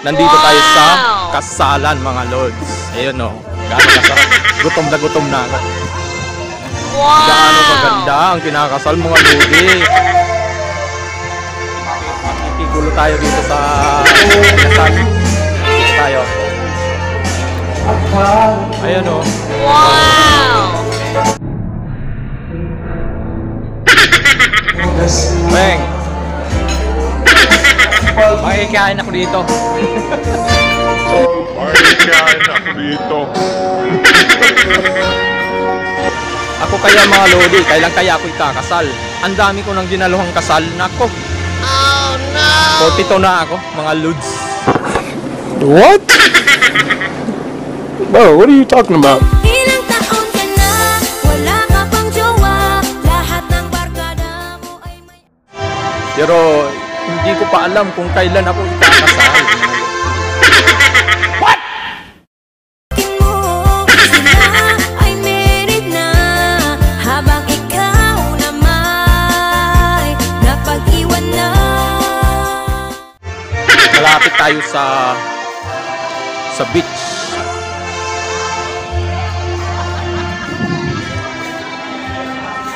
Nandito tayo sa kasalan mga lods. Ayun o, gaano kasarap. Gutom na ako. Gaano kaganda ang kinakasal mga lodi. Makikigulo tayo dito sa kasal. Dito tayo. Ayun o. Beng, makikain ako dito. Ako kaya mga lodi, kailan kaya ako ikakasal? Ang dami ko nang ginaluhang kasal. Nako. Oh no! 42 na ako, mga lods. What? Bro, what are you talking about? Ilang taon ka na, wala ka pang jowa, lahat ng barkada mo ay may... Pero hindi ko pa alam kung kailan ako ikakasal. What? Mo, sila ay married na, habang ikaw naman napag-iwan na. Malapit tayo sa beach.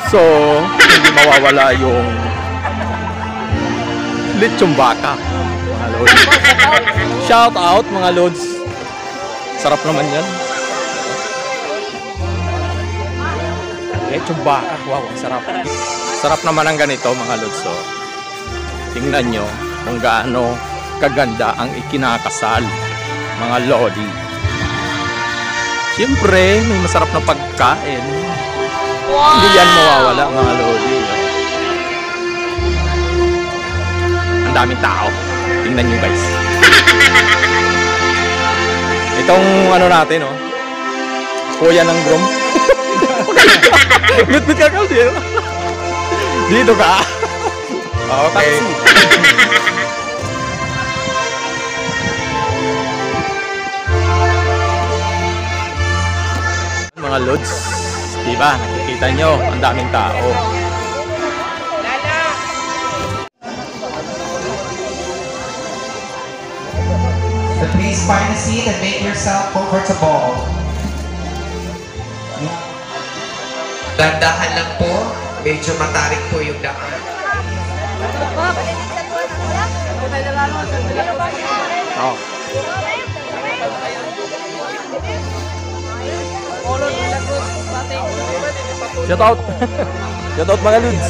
So, hindi mawawala yung lechong baka, mga lods. Shout out mga lods. Sarap naman yan. Lechong baka, wow, sarap. Sarap naman ang ganito mga lods. So, tingnan nyo kung gaano kaganda ang ikinakasal, mga lodi. Siyempre, may masarap na pagkain. Hindi yan mawawala mga lodi. Ang daming tao. Tingnan nyo guys. Itong ano natin, oh. Kuya ng groom. Bit-bit ka kasi. Dito ka. Okay. Mga lods, diba? Nakikita nyo, ang daming tao. So please find a seat and make yourself comfortable. Landahan lang po, medyo matarik po yung daan. Oh. Shout out. Shout out mga lods.